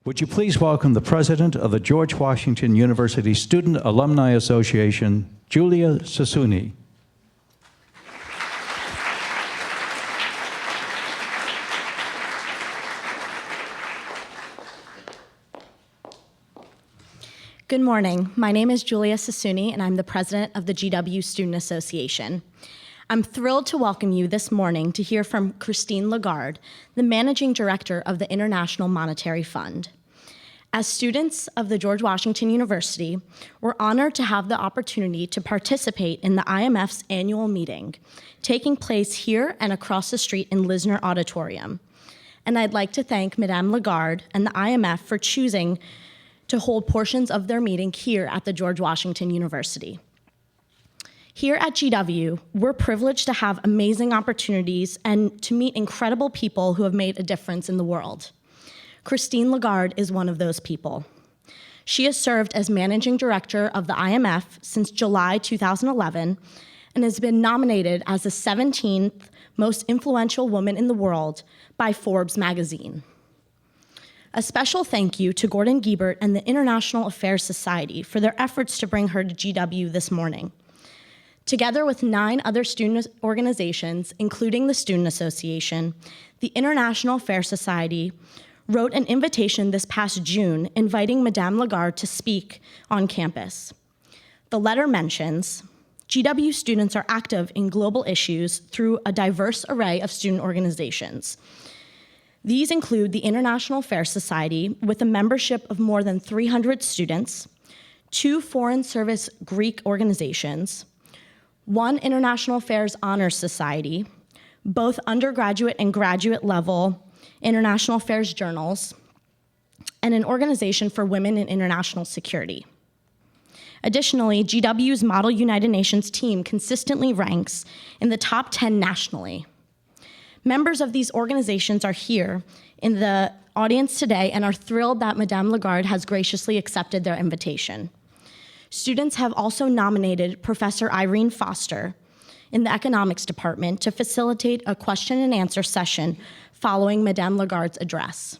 Would you please welcome the president of the George Washington University Student Alumni Association, Julia Sassouni. Good morning. My name is Julia Sassouni, and I'm the president of the GW Student Association. I'm thrilled to welcome you this morning to hear from Christine Lagarde, the managing director of the International Monetary Fund. As students of the George Washington University, we're honored to have the opportunity to participate in the IMF's annual meeting, taking place here and across the street in Lisner Auditorium. And I'd like to thank Madame Lagarde and the IMF for choosing to hold portions of their meeting here at the George Washington University. Here at GW, we're privileged to have amazing opportunities and to meet incredible people who have made a difference in the world. Christine Lagarde is one of those people. She has served as managing director of the IMF since July 2011 and has been nominated as the 17th most influential woman in the world by Forbes magazine. A special thank you to Gordon Giebert and the International Affairs Society for their efforts to bring her to GW this morning. Together with 9 other student organizations, including the Student Association, the International Affairs Society wrote an invitation this past June inviting Madame Lagarde to speak on campus. The letter mentions, GW students are active in global issues through a diverse array of student organizations. These include the International Affairs Society with a membership of more than 300 students, 2 Foreign Service Greek organizations, 1 International Affairs Honors Society, both undergraduate and graduate level international affairs journals, and an organization for women in international security. Additionally, GW's Model United Nations team consistently ranks in the top 10 nationally. Members of these organizations are here in the audience today and are thrilled that Madame Lagarde has graciously accepted their invitation. Students have also nominated Professor Irene Foster in the economics department to facilitate a question and answer session following Madame Lagarde's address.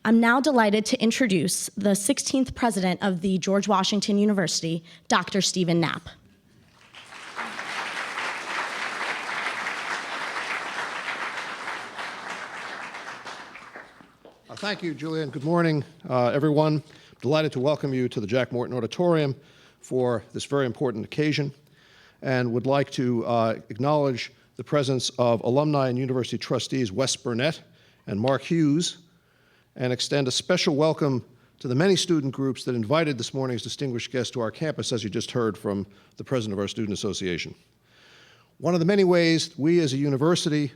I'm now delighted to introduce the 16th president of the George Washington University, Dr. Stephen Knapp. Thank you, Julia, and good morning, everyone. Delighted to welcome you to the Jack Morton Auditorium for this very important occasion, and would like to acknowledge the presence of alumni and university trustees Wes Burnett and Mark Hughes, and extend a special welcome to the many student groups that invited this morning's distinguished guest to our campus, as you just heard from the president of our Student Association. One of the many ways we as a university,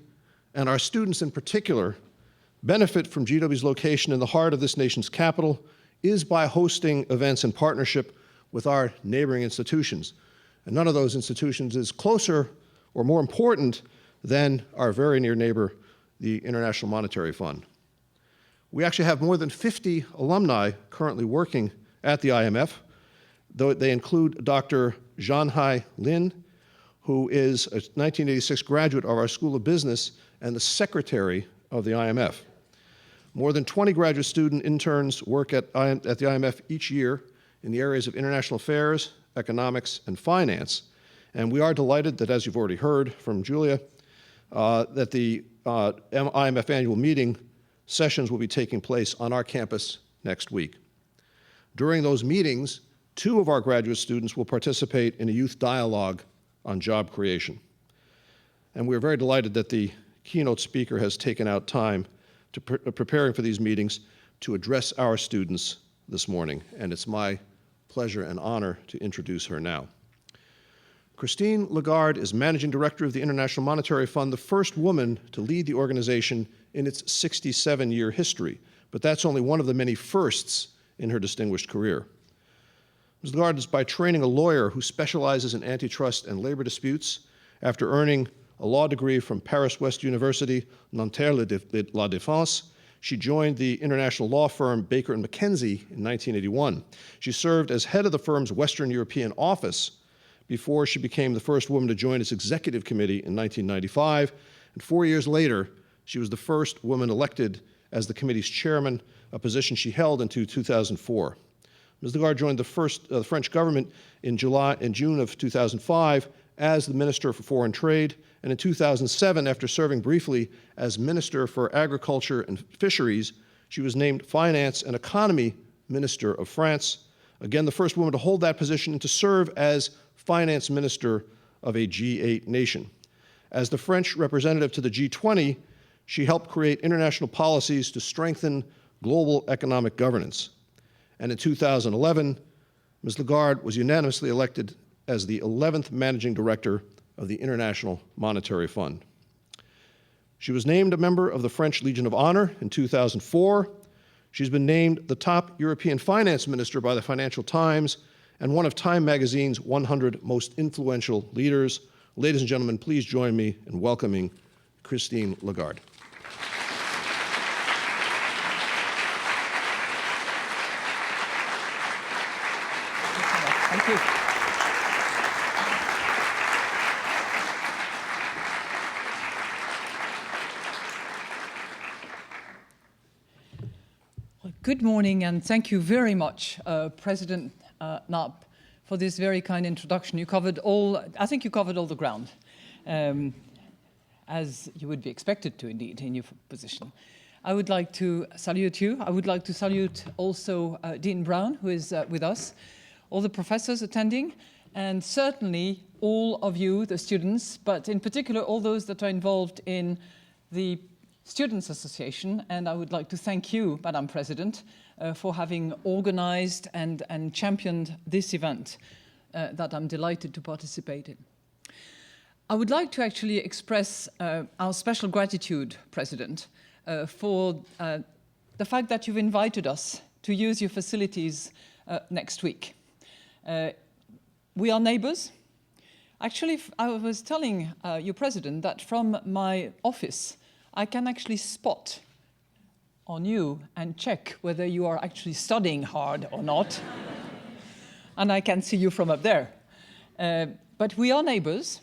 and our students in particular, benefit from GW's location in the heart of this nation's capital is by hosting events in partnership with our neighboring institutions. And none of those institutions is closer or more important than our very near neighbor, the International Monetary Fund. We actually have more than 50 alumni currently working at the IMF, though they include Dr. Zhanhai Lin, who is a 1986 graduate of our School of Business and the secretary of the IMF. More than 20 graduate student interns work at the IMF each year in the areas of international affairs, economics, and finance. And we are delighted that, as you've already heard from Julia, that the IMF annual meeting sessions will be taking place on our campus next week. During those meetings, 2 of our graduate students will participate in a youth dialogue on job creation. And we're very delighted that the keynote speaker has taken out time to preparing for these meetings to address our students this morning, and it's my pleasure and honor to introduce her now. Christine Lagarde is Managing Director of the International Monetary Fund, the first woman to lead the organization in its 67-year history, but that's only one of the many firsts in her distinguished career. Ms. Lagarde is by training a lawyer who specializes in antitrust and labor disputes. After earning a law degree from Paris-West University, Nanterre La Défense, she joined the international law firm Baker & McKenzie in 1981. She served as head of the firm's Western European office before she became the first woman to join its executive committee in 1995. And 4 years later, she was the first woman elected as the committee's chairman, a position she held until 2004. Ms. Lagarde joined the French government in June of 2005 as the Minister for Foreign Trade, and in 2007, after serving briefly as Minister for Agriculture and Fisheries, she was named Finance and Economy Minister of France, again the first woman to hold that position and to serve as Finance Minister of a G8 nation. As the French representative to the G20, she helped create international policies to strengthen global economic governance. And in 2011, Ms. Lagarde was unanimously elected as the 11th Managing Director of the International Monetary Fund. She was named a member of the French Legion of Honor in 2004. She's been named the top European finance minister by the Financial Times and one of Time magazine's 100 most influential leaders. Ladies and gentlemen, please join me in welcoming Christine Lagarde. Thank you. Well, good morning, and thank you very much, President Knapp, for this very kind introduction. You covered I think you covered all the ground, as you would be expected to, indeed, in your position. I would like to salute you. I would like to salute also Dean Brown, who is with us, all the professors attending, and certainly all of you, the students, but in particular all those that are involved in the Students' Association. And I would like to thank you, Madam President, for having organized and championed this event that I'm delighted to participate in. I would like to actually express our special gratitude, President, for the fact that you've invited us to use your facilities next week. We are neighbors. Actually, I was telling your President that from my office, I can actually spot on you and check whether you are actually studying hard or not. And I can see you from up there. But we are neighbors.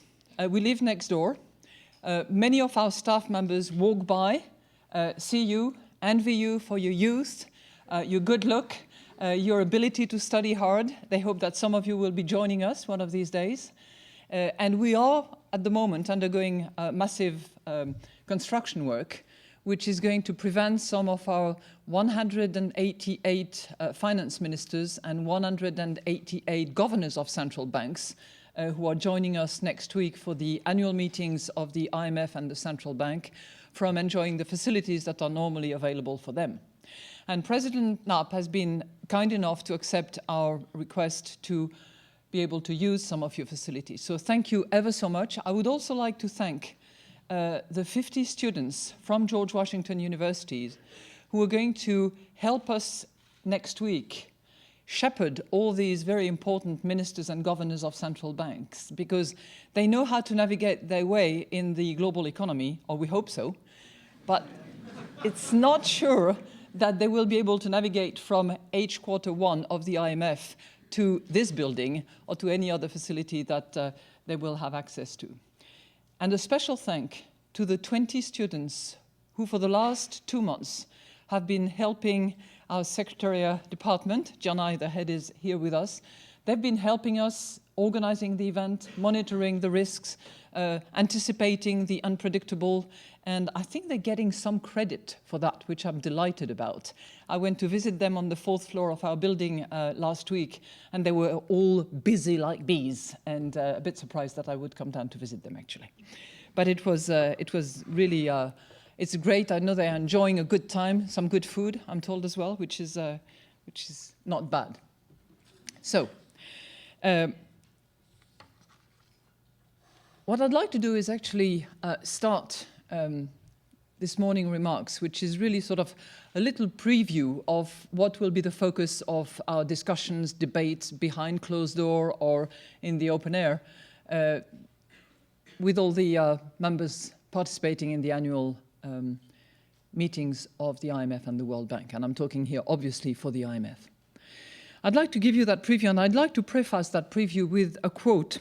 We live next door. Many of our staff members walk by, see you, envy you for your youth, your good look, your ability to study hard. They hope that some of you will be joining us one of these days. And we are, at the moment, undergoing massive construction work, which is going to prevent some of our 188 finance ministers and 188 governors of central banks who are joining us next week for the annual meetings of the IMF and the central bank from enjoying the facilities that are normally available for them. And President Knapp has been kind enough to accept our request to be able to use some of your facilities. So thank you ever so much. I would also like to thank the 50 students from George Washington University who are going to help us next week shepherd all these very important ministers and governors of central banks, because they know how to navigate their way in the global economy, or we hope so, but it's not sure that they will be able to navigate from H1 of the IMF to this building or to any other facility that they will have access to. And a special thank to the 20 students who for the last 2 months have been helping our Secretariat Department. Janai, the head, is here with us. They've been helping us organizing the event, monitoring the risks, anticipating the unpredictable, and I think they're getting some credit for that, which I'm delighted about. I went to visit them on the 4th floor of our building last week, and they were all busy like bees, and a bit surprised that I would come down to visit them, actually. But it was really, it's great. I know they're enjoying a good time, some good food, I'm told as well, which is not bad. So, what I'd like to do is actually start this morning remarks, which is really sort of a little preview of what will be the focus of our discussions, debates behind closed door or in the open air, with all the members participating in the annual meetings of the IMF and the World Bank. And I'm talking here, obviously, for the IMF. I'd like to give you that preview, and I'd like to preface that preview with a quote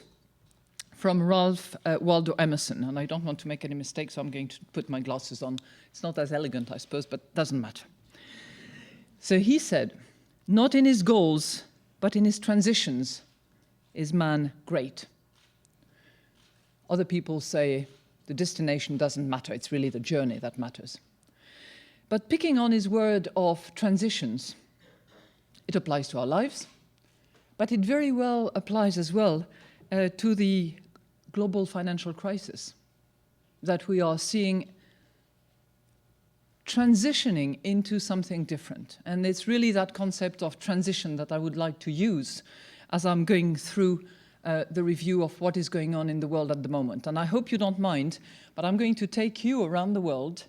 from Ralph Waldo Emerson. And I don't want to make any mistakes, so I'm going to put my glasses on. It's not as elegant, I suppose, but doesn't matter. So he said, "Not in his goals, but in his transitions is man great." Other people say the destination doesn't matter, it's really the journey that matters. But picking on his word of transitions, it applies to our lives, but it very well applies as well to the global financial crisis that we are seeing transitioning into something different. And it's really that concept of transition that I would like to use as I'm going through the review of what is going on in the world at the moment. And I hope you don't mind, but I'm going to take you around the world,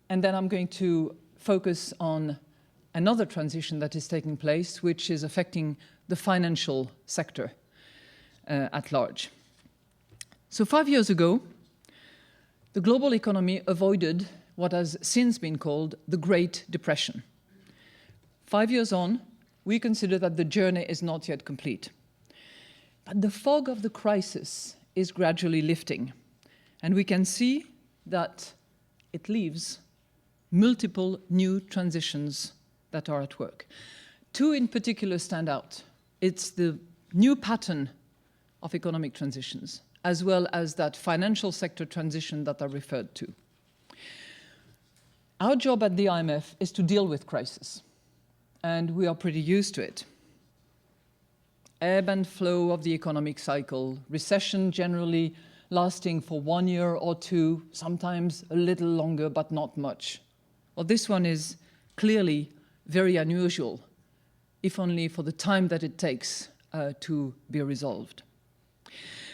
and then I'm going to focus on another transition that is taking place, which is affecting the financial sector at large. So 5 years ago, the global economy avoided what has since been called the Great Depression. 5 years on, we consider that the journey is not yet complete. But the fog of the crisis is gradually lifting, and we can see that it leaves multiple new transitions that are at work. Two in particular stand out. It's the new pattern of economic transitions, as well as that financial sector transition that I referred to. Our job at the IMF is to deal with crisis, and we are pretty used to it. Ebb and flow of the economic cycle, recession generally lasting for 1 year or two, sometimes a little longer, but not much. Well, this one is clearly very unusual, if only for the time that it takes to be resolved.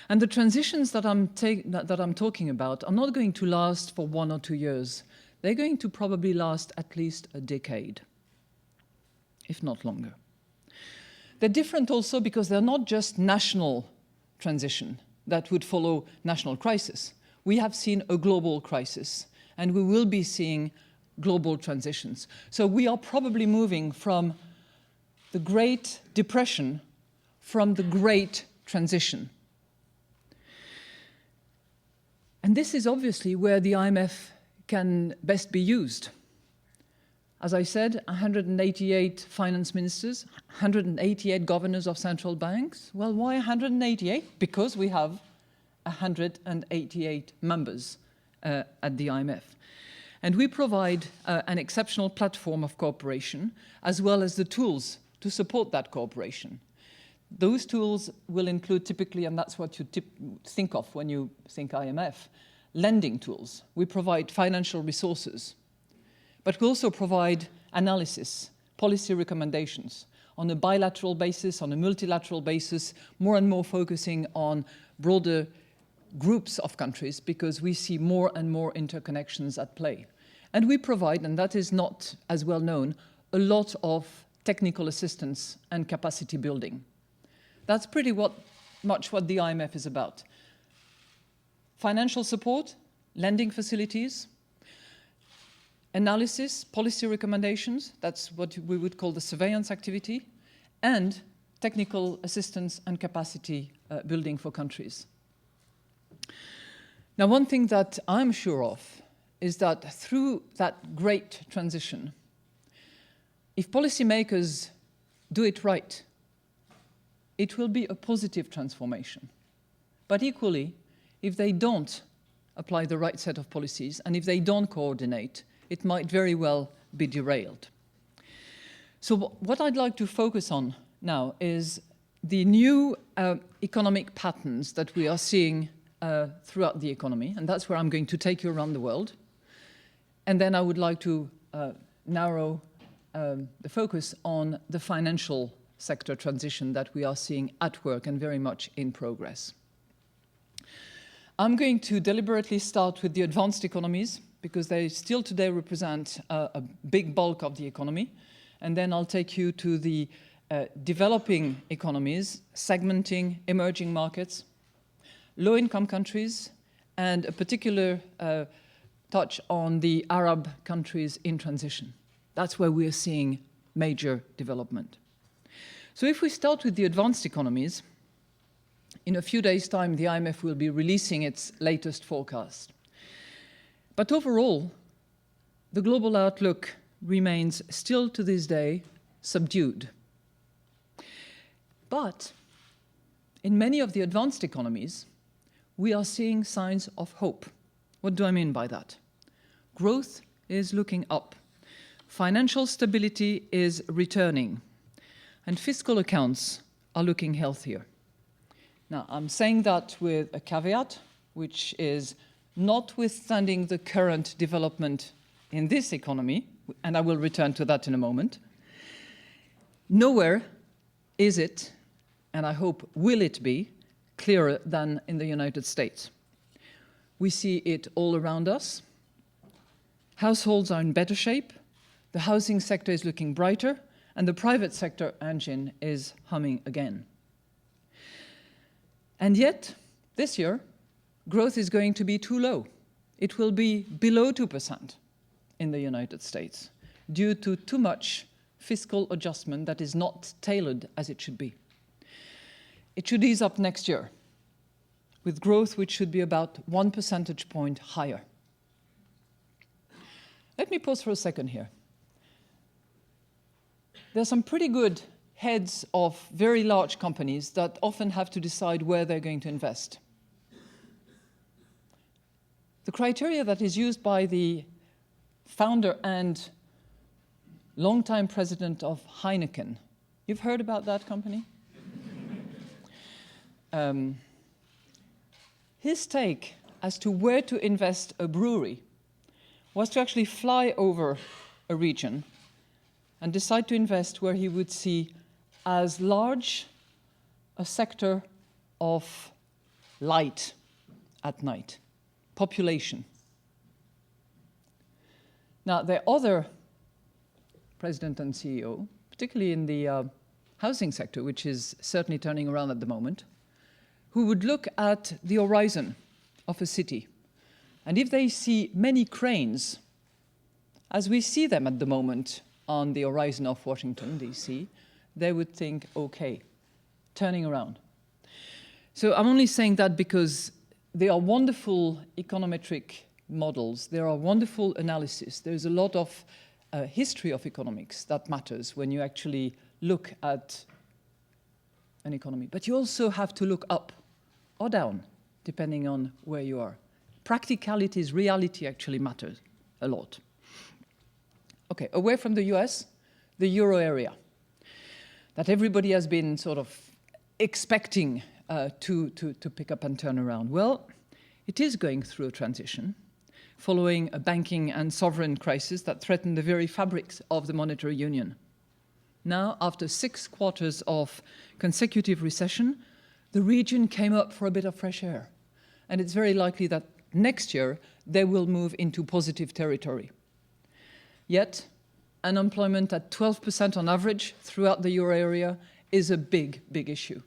And the transitions that I'm talking about are not going to last for 1 or 2 years. They're going to probably last at least a decade, if not longer. They're different also because they're not just national transition that would follow national crisis. We have seen a global crisis, and we will be seeing global transitions. So we are probably moving from the Great Depression from the Great Transition. And this is obviously where the IMF can best be used. As I said, 188 finance ministers, 188 governors of central banks. Well, why 188? Because we have 188 members at the IMF. And we provide an exceptional platform of cooperation, as well as the tools to support that cooperation. Those tools will include typically, and that's what you think of when you think IMF, lending tools. We provide financial resources, but we also provide analysis, policy recommendations on a bilateral basis, on a multilateral basis, more and more focusing on broader groups of countries because we see more and more interconnections at play. And we provide, and that is not as well known, a lot of technical assistance and capacity building. That's pretty much what the IMF is about. Financial support, lending facilities, analysis, policy recommendations, that's what we would call the surveillance activity, and technical assistance and capacity building for countries. Now, one thing that I'm sure of is that through that great transition, if policymakers do it right, it will be a positive transformation. But equally, if they don't apply the right set of policies, and if they don't coordinate, it might very well be derailed. So what I'd like to focus on now is the new economic patterns that we are seeing throughout the economy, and that's where I'm going to take you around the world. And then I would like to narrow the focus on the financial sector transition that we are seeing at work and very much in progress. I'm going to deliberately start with the advanced economies because they still today represent a big bulk of the economy. And then I'll take you to the developing economies, segmenting emerging markets, low-income countries, and a particular touch on the Arab countries in transition. That's where we're seeing major development. So if we start with the advanced economies, In a few days' time, the IMF will be releasing its latest forecast. But overall, the global outlook remains still to this day subdued. But in many of the advanced economies, we are seeing signs of hope. What do I mean by that? Growth is looking up. Financial stability is returning. And fiscal accounts are looking healthier. Now, I'm saying that with a caveat, which is notwithstanding the current development in this economy, and I will return to that in a moment, nowhere is it, and I hope will it be, clearer than in the United States. We see it all around us. Households are in better shape, the housing sector is looking brighter, and the private sector engine is humming again. And yet, this year, growth is going to be too low. It will be below 2% in the United States due to too much fiscal adjustment that is not tailored as it should be. It should ease up next year with growth which should be about 1 percentage point higher. Let me pause for a second here. There are some pretty good heads of very large companies that often have to decide where they're going to invest. The criteria that is used by the founder and longtime president of Heineken, you've heard about that company? His take as to where to invest a brewery was to actually fly over a region and decide to invest where he would see as large a sector of light at night, population. Now, there are other president and CEO, particularly in the housing sector, which is certainly turning around at the moment, who would look at the horizon of a city. And if they see many cranes, as we see them at the moment on the horizon of Washington, D.C., they would think, okay, turning around. So I'm only saying that because there are wonderful econometric models, there are wonderful analysis, there's a lot of history of economics that matters when you actually look at an economy. But you also have to look up or down, depending on where you are. Practicalities, reality actually matters a lot. Okay, away from the US, the euro area, that everybody has been sort of expecting to pick up and turn around. Well, it is going through a transition following a banking and sovereign crisis that threatened the very fabrics of the monetary union. Now, after 6 quarters of consecutive recession, the region came up for a bit of fresh air. And it's very likely that next year they will move into positive territory. Yet, unemployment at 12% on average throughout the euro area is a big, big issue.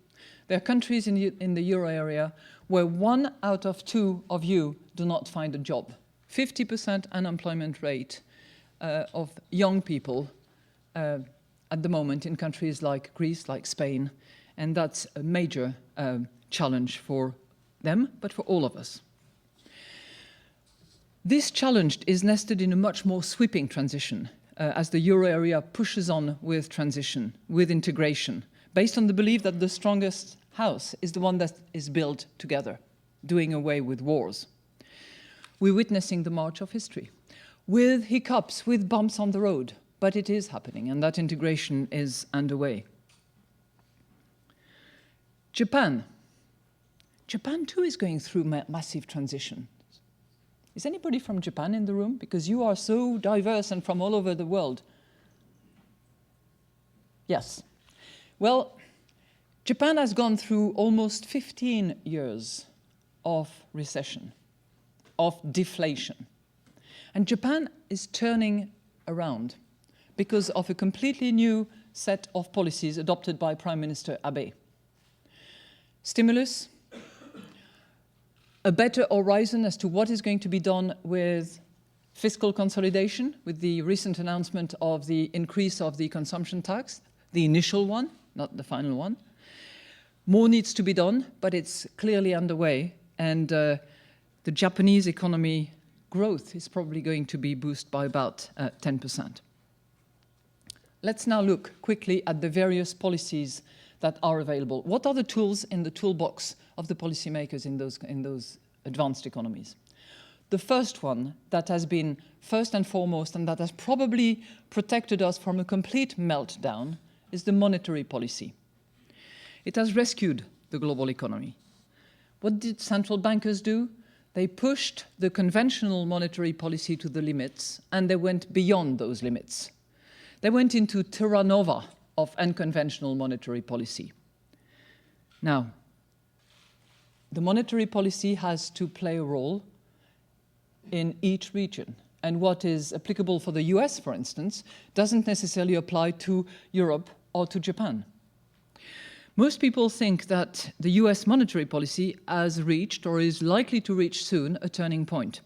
There are countries in the euro area where 1 out of 2 of you do not find a job. 50% unemployment rate of young people at the moment in countries like Greece, like Spain, and that's a major challenge for them, but for all of us. This challenge is nested in a much more sweeping transition as the euro area pushes on with transition, with integration, based on the belief that the strongest house is the one that is built together, doing away with wars. We're witnessing the march of history, with hiccups, with bumps on the road, but it is happening, and that integration is underway. Japan. Japan too is going through massive transition. Is anybody from Japan in the room? Because you are so diverse and from all over the world. Yes. Well, Japan has gone through almost 15 years of recession, of deflation. And Japan is turning around because of a completely new set of policies adopted by Prime Minister Abe. Stimulus, a better horizon as to what is going to be done with fiscal consolidation, with the recent announcement of the increase of the consumption tax, the initial one, not the final one. More needs to be done, but it's clearly underway, and the Japanese economy growth is probably going to be boosted by about 10%. Let's now look quickly at the various policies that are available. What are the tools in the toolbox of the policymakers in those advanced economies? The first one that has been first and foremost and that has probably protected us from a complete meltdown is the monetary policy. It has rescued the global economy. What did central bankers do? They pushed the conventional monetary policy to the limits, and they went beyond those limits. They went into terra nova of unconventional monetary policy. Now, the monetary policy has to play a role in each region. And what is applicable for the US, for instance, doesn't necessarily apply to Europe or to Japan. Most people think that the US monetary policy has reached, or is likely to reach soon, a turning point,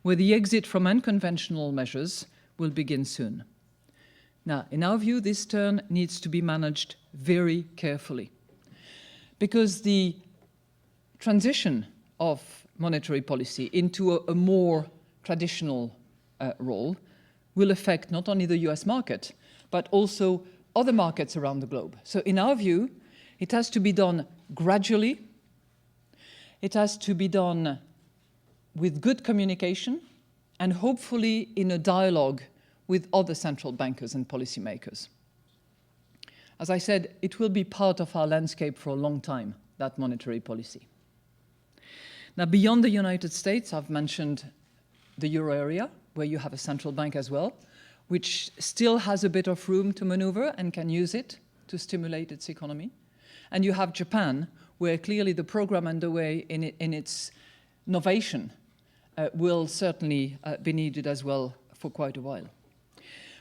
where the exit from unconventional measures will begin soon. Now, in our view, this turn needs to be managed very carefully, because the transition of monetary policy into a more traditional role will affect not only the US market, but also other markets around the globe. So in our view, it has to be done gradually. It has to be done with good communication and hopefully in a dialogue with other central bankers and policymakers. As I said, it will be part of our landscape for a long time, that monetary policy. Now, beyond the United States, I've mentioned the euro area, where you have a central bank as well, which still has a bit of room to maneuver and can use it to stimulate its economy. And you have Japan, where clearly the program underway in its novation will certainly be needed as well for quite a while.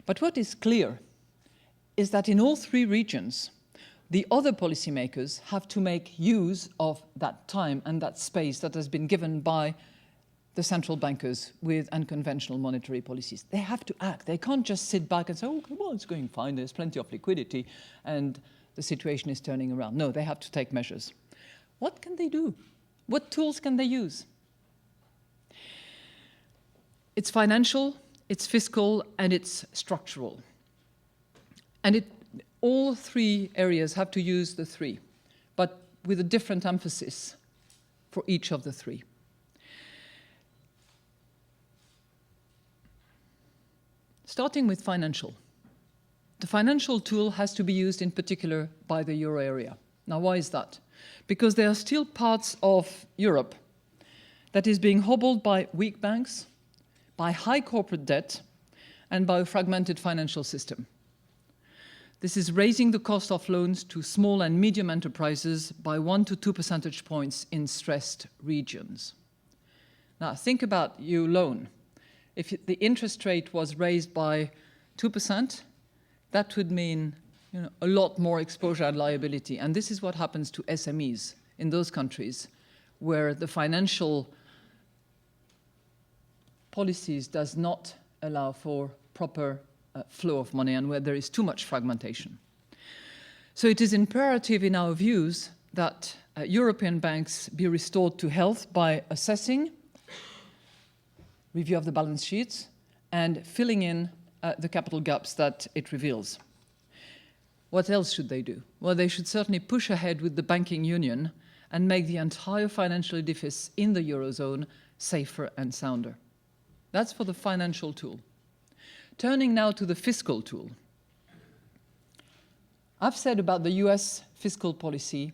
But what is clear is that in all three regions, the other policymakers have to make use of that time and that space that has been given by the central bankers with unconventional monetary policies. They have to act. They can't just sit back and say, oh, well, it's going fine, there's plenty of liquidity, and the situation is turning around. No, they have to take measures. What can they do? What tools can they use? It's financial, it's fiscal, and it's structural. And all three areas have to use the three, but with a different emphasis for each of the three. Starting with financial. The financial tool has to be used in particular by the euro area. Now, why is that? Because there are still parts of Europe that is being hobbled by weak banks, by high corporate debt, and by a fragmented financial system. This is raising the cost of loans to small and medium enterprises by 1 to 2 percentage points in stressed regions. Now, think about your loan. If the interest rate was raised by 2%, that would mean a lot more exposure and liability. And this is what happens to SMEs in those countries where the financial policies does not allow for proper flow of money and where there is too much fragmentation. So it is imperative in our views that European banks be restored to health by assessing, review of the balance sheets, and filling in the capital gaps that it reveals. What else should they do? Well, they should certainly push ahead with the banking union and make the entire financial edifice in the Eurozone safer and sounder. That's for the financial tool. Turning now to the fiscal tool. I've said about the US fiscal policy,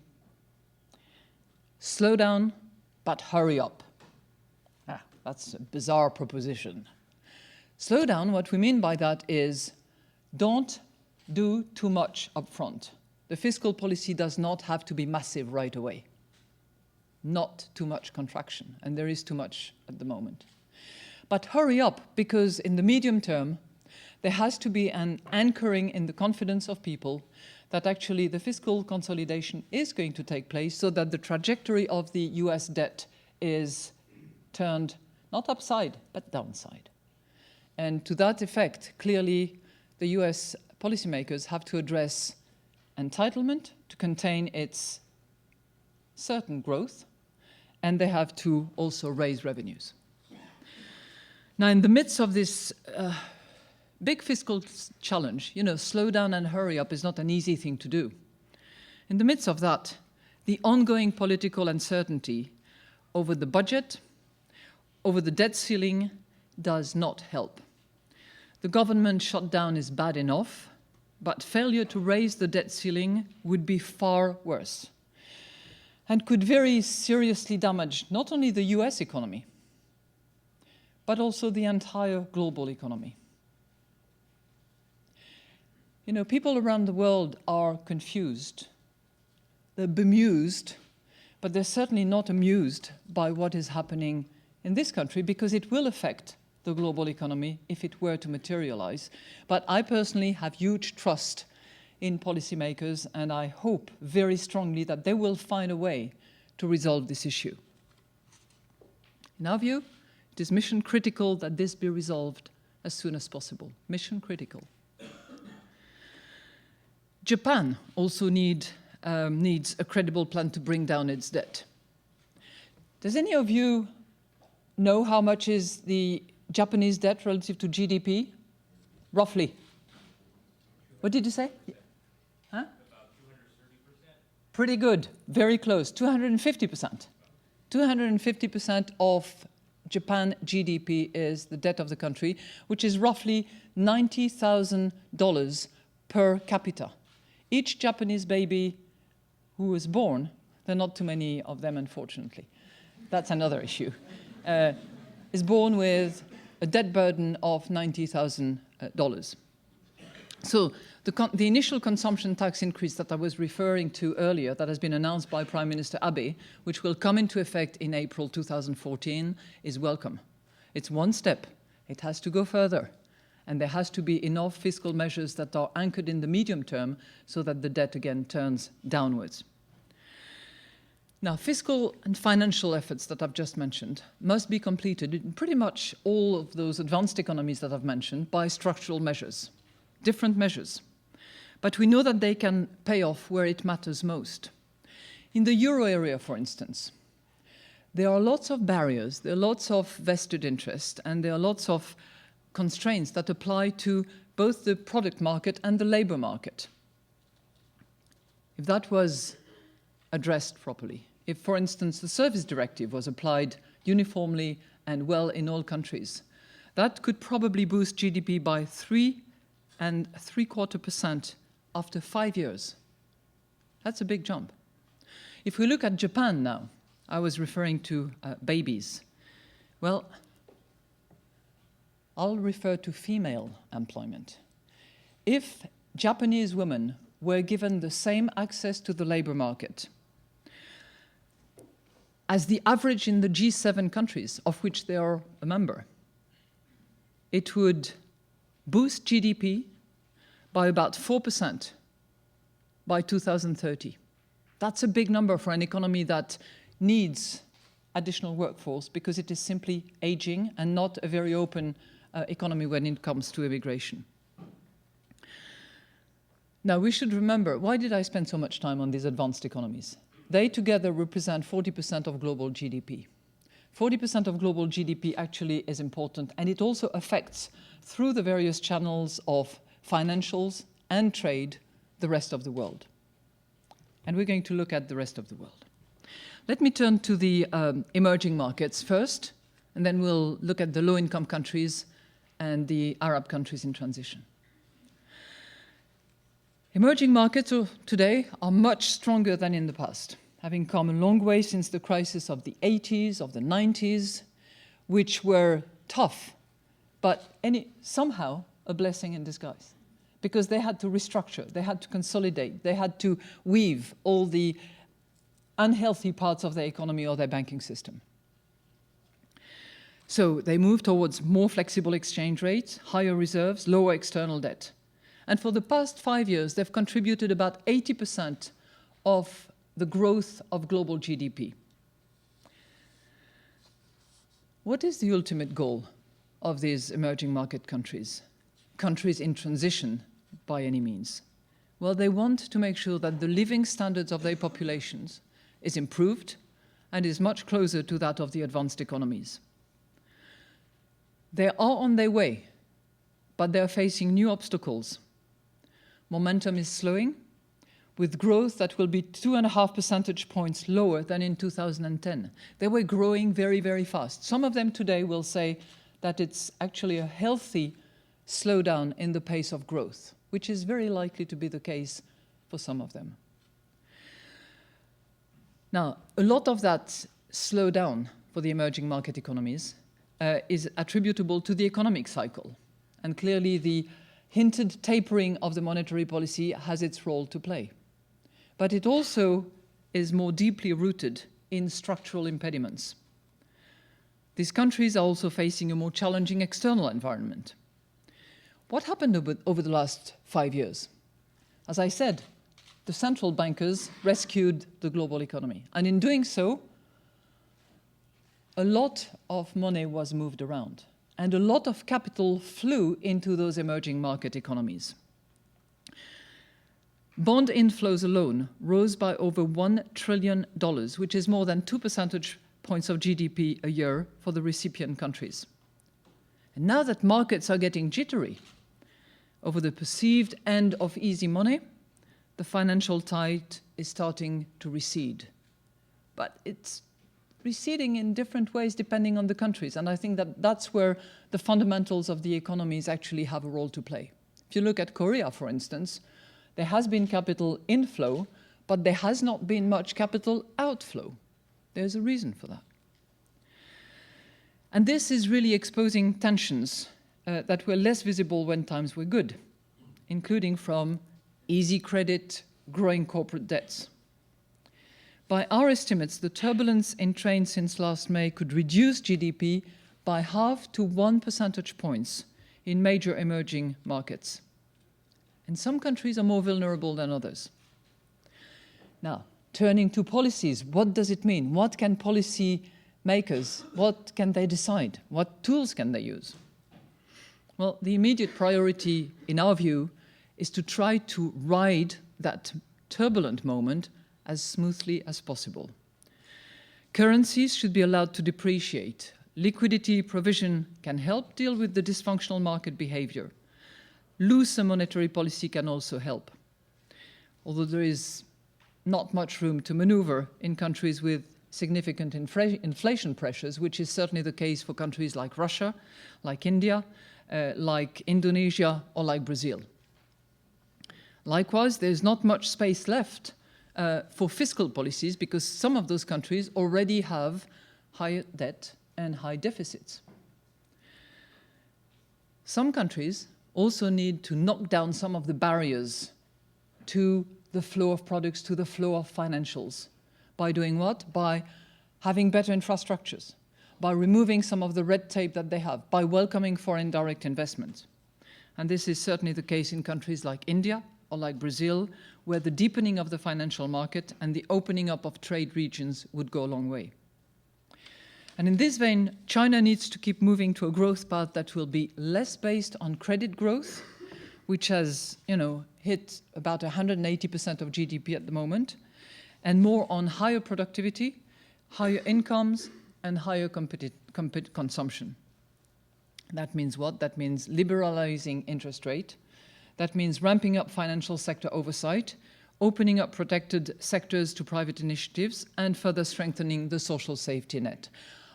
slow down, but hurry up. That's a bizarre proposition. Slow down, what we mean by that is don't do too much up front. The fiscal policy does not have to be massive right away. Not too much contraction, and there is too much at the moment. But hurry up, because in the medium term, there has to be an anchoring in the confidence of people that actually the fiscal consolidation is going to take place so that the trajectory of the US debt is turned not upside, but downside. And to that effect, clearly, the US policymakers have to address entitlement to contain its certain growth, and they have to also raise revenues. Now, in the midst of this big fiscal challenge, slow down and hurry up is not an easy thing to do. In the midst of that, the ongoing political uncertainty over the budget, over the debt ceiling, does not help. The government shutdown is bad enough, but failure to raise the debt ceiling would be far worse and could very seriously damage not only the US economy, but also the entire global economy. People around the world are confused. They're bemused, but they're certainly not amused by what is happening in this country, because it will affect the global economy if it were to materialize. But I personally have huge trust in policymakers, and I hope very strongly that they will find a way to resolve this issue. In our view, it is mission critical that this be resolved as soon as possible. Mission critical. Japan also needs a credible plan to bring down its debt. Does any of you know how much is the Japanese debt relative to GDP? Roughly. What did you say? Huh? About 230%. Pretty good. Very close. 250%. 250% of Japan GDP is the debt of the country, which is roughly $90,000 per capita. Each Japanese baby who is born, there are not too many of them, unfortunately. That's another issue. Is born with a debt burden of $90,000. So the initial consumption tax increase that I was referring to earlier, that has been announced by Prime Minister Abe, which will come into effect in April 2014, is welcome. It's one step. It has to go further. And there has to be enough fiscal measures that are anchored in the medium term so that the debt again turns downwards. Now, fiscal and financial efforts that I've just mentioned must be completed in pretty much all of those advanced economies that I've mentioned by structural measures, different measures. But we know that they can pay off where it matters most. In the euro area, for instance, there are lots of barriers, there are lots of vested interest, and there are lots of constraints that apply to both the product market and the labor market. If that was addressed properly, if, for instance, the service directive was applied uniformly and well in all countries, that could probably boost GDP by 3.75% after 5 years. That's a big jump. If we look at Japan now, I was referring to babies. Well, I'll refer to female employment. If Japanese women were given the same access to the labor market as the average in the G7 countries, of which they are a member, it would boost GDP by about 4% by 2030. That's a big number for an economy that needs additional workforce because it is simply aging and not a very open economy when it comes to immigration. Now, we should remember, why did I spend so much time on these advanced economies? They together represent 40% of global GDP. 40% of global GDP actually is important, and it also affects, through the various channels of financials and trade, the rest of the world. And we're going to look at the rest of the world. Let me turn to the emerging markets first, and then we'll look at the low-income countries and the Arab countries in transition. Emerging markets today are much stronger than in the past, having come a long way since the crisis of the 80s, of the 90s, which were tough, but somehow a blessing in disguise, because they had to restructure, they had to consolidate, they had to weave all the unhealthy parts of their economy or their banking system. So they moved towards more flexible exchange rates, higher reserves, lower external debt. And for the past 5 years, they've contributed about 80% of the growth of global GDP. What is the ultimate goal of these emerging market countries? Countries in transition, by any means. Well, they want to make sure that the living standards of their populations is improved and is much closer to that of the advanced economies. They are on their way, but they are facing new obstacles. Momentum is slowing, with growth that will be 2.5 percentage points lower than in 2010. They were growing very, very fast. Some of them today will say that it's actually a healthy slowdown in the pace of growth, which is very likely to be the case for some of them. Now, a lot of that slowdown for the emerging market economies is attributable to the economic cycle. And clearly, the hinted tapering of the monetary policy has its role to play. But it also is more deeply rooted in structural impediments. These countries are also facing a more challenging external environment. What happened over the last 5 years? As I said, the central bankers rescued the global economy. And in doing so, a lot of money was moved around. And a lot of capital flew into those emerging market economies. Bond inflows alone rose by over $1 trillion, which is more than 2 percentage points of GDP a year for the recipient countries. And now that markets are getting jittery over the perceived end of easy money, the financial tide is starting to recede. But it's receding in different ways depending on the countries. And I think that that's where the fundamentals of the economies actually have a role to play. If you look at Korea, for instance, there has been capital inflow, but there has not been much capital outflow. There's a reason for that. And this is really exposing tensions that were less visible when times were good, including from easy credit, growing corporate debts. By our estimates, the turbulence in trade since last May could reduce GDP by 0.5 to 1 percentage points in major emerging markets. And some countries are more vulnerable than others. Now, turning to policies, what does it mean? What can policy makers, what can they decide? What tools can they use? Well, the immediate priority, in our view, is to try to ride that turbulent moment as smoothly as possible. Currencies should be allowed to depreciate. Liquidity provision can help deal with the dysfunctional market behavior. Looser monetary policy can also help, although there is not much room to maneuver in countries with significant inflation pressures, which is certainly the case for countries like Russia, like India, like Indonesia, or like Brazil. Likewise, there's not much space left for fiscal policies because some of those countries already have higher debt and high deficits. Some countries also need to knock down some of the barriers to the flow of products, to the flow of financials. By doing what? By having better infrastructures, by removing some of the red tape that they have, by welcoming foreign direct investment. And this is certainly the case in countries like India or like Brazil, where the deepening of the financial market and the opening up of trade regions would go a long way. And in this vein, China needs to keep moving to a growth path that will be less based on credit growth, which has, hit about 180% of GDP at the moment, and more on higher productivity, higher incomes, and higher consumption. That means what? That means liberalizing interest rate. That means ramping up financial sector oversight, opening up protected sectors to private initiatives, and further strengthening the social safety net.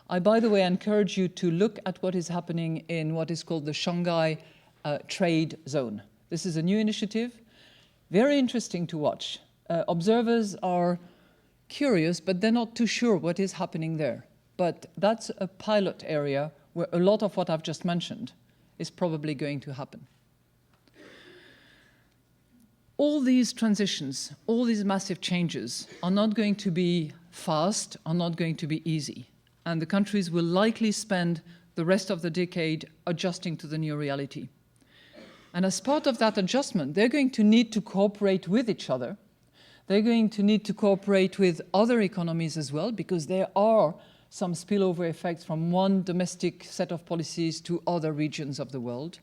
I, by the way, encourage you to look at what is happening in what is called the Shanghai Trade Zone. This is a new initiative, very interesting to watch. Observers are curious, but they're not too sure what is happening there. But that's a pilot area where a lot of what I've just mentioned is probably going to happen. All these transitions, all these massive changes are not going to be fast, are not going to be easy. And the countries will likely spend the rest of the decade adjusting to the new reality. And as part of that adjustment, they're going to need to cooperate with each other. They're going to need to cooperate with other economies as well, because there are some spillover effects from one domestic set of policies to other regions of the world.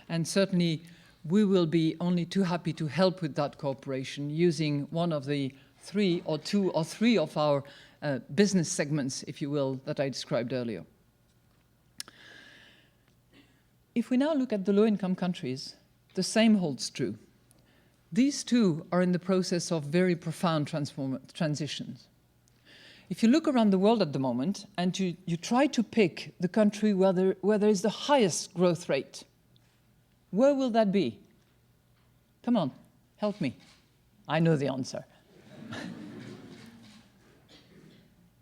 And certainly, we will be only too happy to help with that cooperation using one of the three or two or three of our business segments, if you will, that I described earlier. If we now look at the low-income countries, the same holds true. These too are in the process of very profound transitions. If you look around the world at the moment and you try to pick the country where there is the highest growth rate, where will that be? Come on, help me. I know the answer.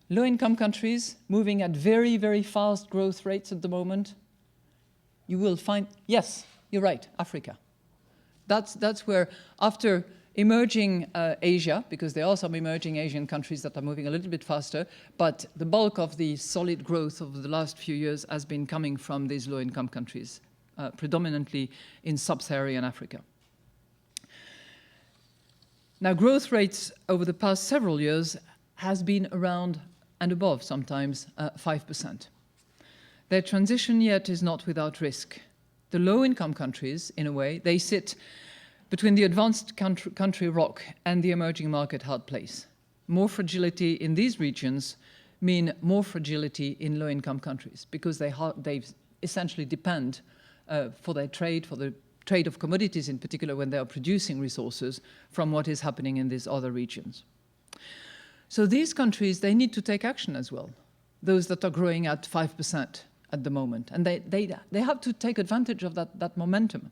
Low-income countries moving at very, very fast growth rates at the moment. You will find, yes, you're right, Africa. That's where, after emerging Asia, because there are some emerging Asian countries that are moving a little bit faster, but the bulk of the solid growth over the last few years has been coming from these low-income countries, predominantly in sub-Saharan Africa. Now, growth rates over the past several years has been around and above, sometimes 5%. Their transition yet is not without risk. The low-income countries, in a way, they sit between the advanced country rock and the emerging market hard place. More fragility in these regions mean more fragility in low-income countries because they essentially depend for their trade, for the trade of commodities in particular when they are producing resources from what is happening in these other regions. So these countries, they need to take action as well, those that are growing at 5% at the moment. And they have to take advantage of that momentum.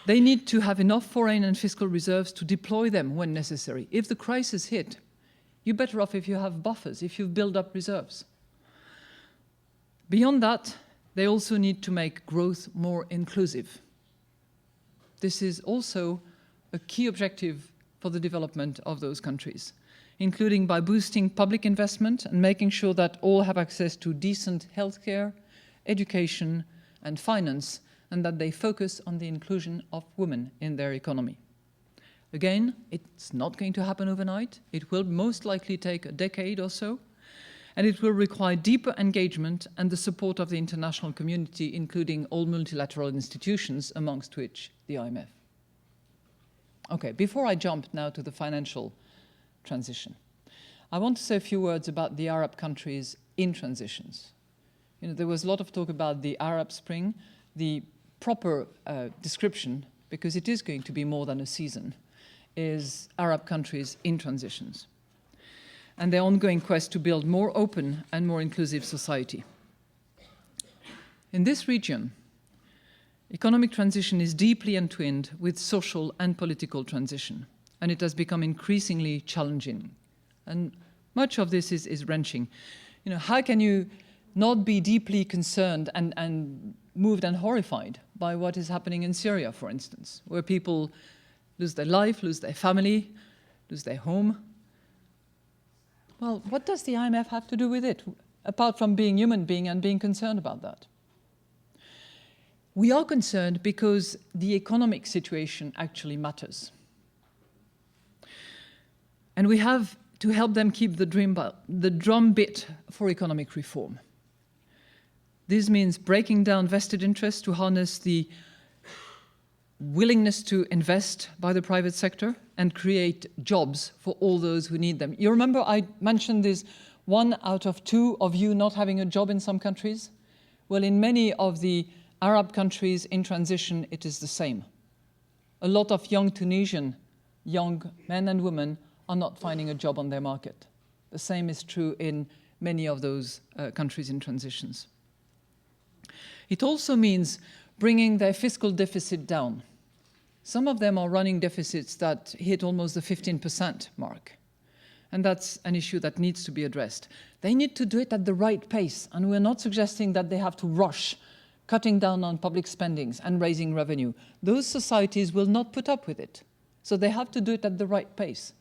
They need to have enough foreign and fiscal reserves to deploy them when necessary. If the crisis hit, you're better off if you have buffers, if you've built up reserves. Beyond that, they also need to make growth more inclusive. This is also a key objective for the development of those countries, including by boosting public investment and making sure that all have access to decent healthcare, education, and finance, and that they focus on the inclusion of women in their economy. Again, it's not going to happen overnight. It will most likely take a decade or so, and it will require deeper engagement and the support of the international community, including all multilateral institutions, amongst which the IMF. Okay, before I jump now to the financial transition, I want to say a few words about the Arab countries in transitions. You know, there was a lot of talk about the Arab Spring. The proper description, because it is going to be more than a season, is Arab countries in transitions and their ongoing quest to build more open and more inclusive society. In this region, economic transition is deeply entwined with social and political transition, and it has become increasingly challenging. And much of this is wrenching. You know, how can you not be deeply concerned and moved and horrified by what is happening in Syria, for instance, where people lose their life, lose their family, lose their home? Well, what does the IMF have to do with it, apart from being human being and being concerned about that? We are concerned because the economic situation actually matters. And we have to help them keep the drumbeat for economic reform. This means breaking down vested interests to harness the willingness to invest by the private sector and create jobs for all those who need them. You remember I mentioned this 1 out of 2 of you not having a job in some countries? Well, in many of the Arab countries in transition, it is the same. A lot of young Tunisian, young men and women are not finding a job on their market. The same is true in many of those countries in transitions. It also means bringing their fiscal deficit down. Some of them are running deficits that hit almost the 15% mark. And that's an issue that needs to be addressed. They need to do it at the right pace, and we're not suggesting that they have to rush, cutting down on public spendings and raising revenue. Those societies will not put up with it. So they have to do it at the right pace.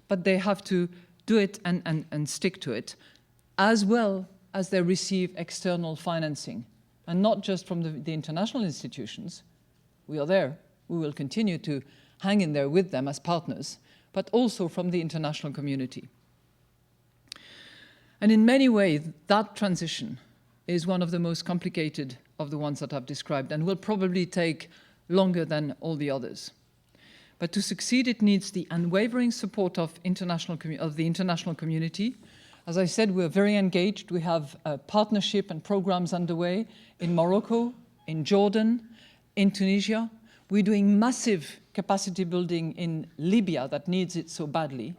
But they have to do it and stick to it, as well as they receive external financing. And not just from the international institutions. We are there. We will continue to hang in there with them as partners, but also from the international community. And in many ways, that transition is one of the most complicated of the ones that I've described and will probably take longer than all the others. But to succeed, it needs the unwavering support of the international community. As I said, we're very engaged. We have a partnership and programs underway in Morocco, in Jordan, in Tunisia. We're doing massive capacity building in Libya that needs it so badly.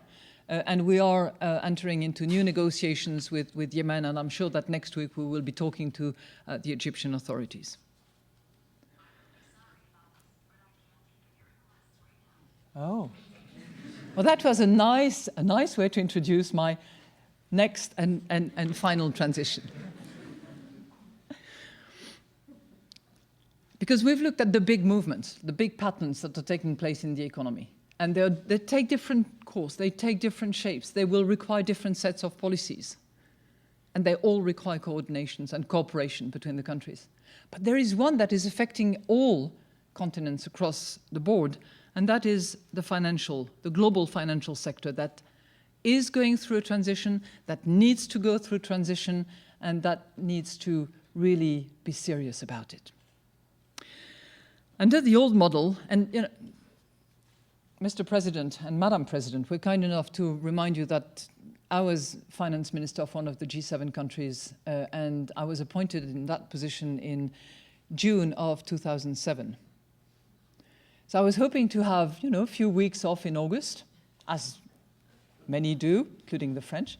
And we are entering into new negotiations with Yemen, and I'm sure that next week we will be talking to the Egyptian authorities. Oh, well, that was a nice way to introduce my next and final transition. Because we've looked at the big movements, the big patterns that are taking place in the economy. And they take different course, they take different shapes, they will require different sets of policies. And they all require coordinations and cooperation between the countries. But there is one that is affecting all continents across the board, and that is the global financial sector that is going through a transition, that needs to go through transition, and that needs to really be serious about it. Under the old model, and Mr. President and Madam President were kind enough to remind you that I was finance minister of one of the G7 countries, and I was appointed in that position in June of 2007. So I was hoping to have, a few weeks off in August, as many do, including the French.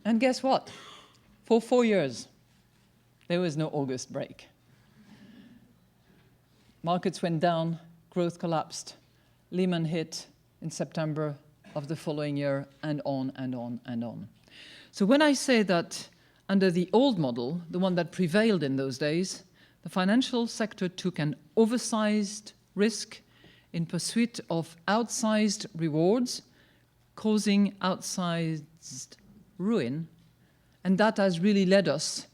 And guess what? For 4 years, there was no August break. Markets went down, growth collapsed, Lehman hit in September of the following year, and on and on and on. So when I say that under the old model, the one that prevailed in those days, the financial sector took an oversized risk in pursuit of outsized rewards, causing outsized ruin, and that has really led us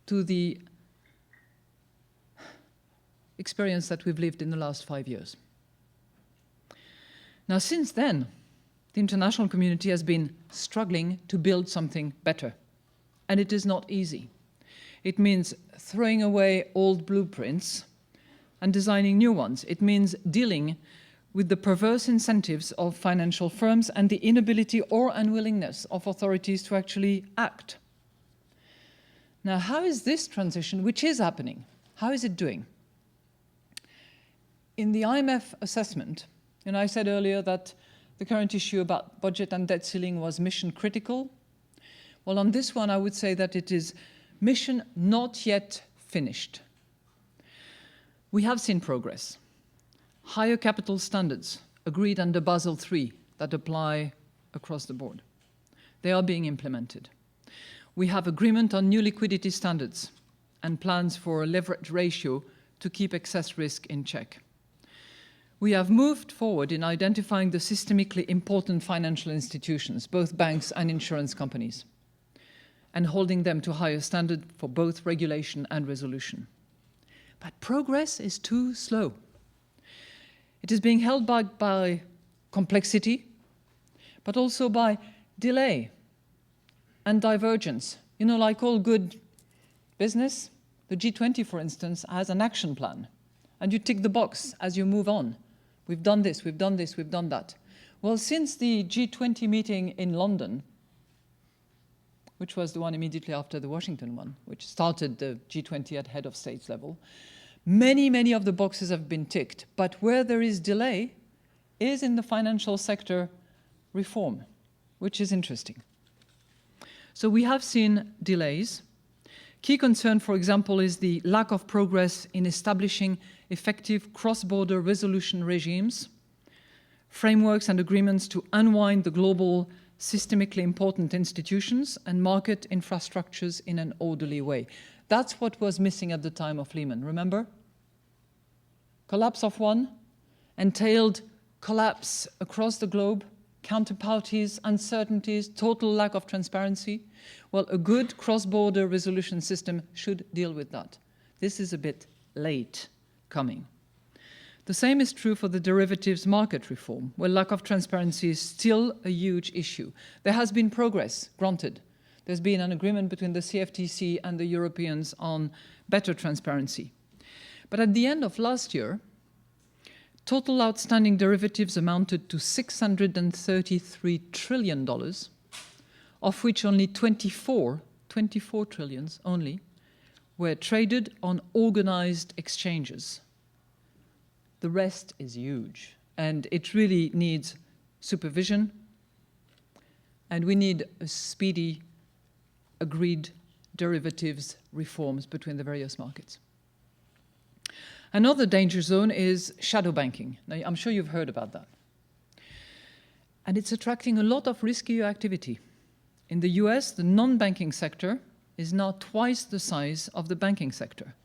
to the experience that we've lived in the last 5 years. Now, since then, the international community has been struggling to build something better, and it is not easy. It means throwing away old blueprints and designing new ones. It means dealing with the perverse incentives of financial firms and the inability or unwillingness of authorities to actually act. Now, how is this transition, which is happening, how is it doing? In the IMF assessment, and I said earlier that the current issue about budget and debt ceiling was mission critical. Well, on this one, I would say that it is mission not yet finished. We have seen progress. Higher capital standards agreed under Basel III that apply across the board. They are being implemented. We have agreement on new liquidity standards and plans for a leverage ratio to keep excess risk in check. We have moved forward in identifying the systemically important financial institutions, both banks and insurance companies, and holding them to higher standard for both regulation and resolution. But progress is too slow. It is being held back by complexity, but also by delay and divergence. Like all good business, the G20, for instance, has an action plan, and you tick the box as you move on. We've done this, we've done this, we've done that. Well, since the G20 meeting in London, which was the one immediately after the Washington one, which started the G20 at head of states level, many of the boxes have been ticked. But where there is delay is in the financial sector reform, which is interesting. So we have seen delays. Key concern, for example, is the lack of progress in establishing effective cross-border resolution regimes, frameworks and agreements to unwind the global systemically important institutions and market infrastructures in an orderly way. That's what was missing at the time of Lehman, remember? Collapse of one entailed collapse across the globe, counterparties, uncertainties, total lack of transparency. Well, a good cross-border resolution system should deal with that. This is a bit late coming. The same is true for the derivatives market reform, where lack of transparency is still a huge issue. There has been progress, granted. There's been an agreement between the CFTC and the Europeans on better transparency. But at the end of last year, Total outstanding derivatives amounted to $633 trillion, of which only 24 trillions only, were traded on organized exchanges. The rest is huge, and it really needs supervision, and we need a speedy, agreed derivatives reforms between the various markets. Another danger zone is shadow banking. Now, I'm sure you've heard about that. And it's attracting a lot of riskier activity. In the US, the non-banking sector is now twice the size of the banking sector.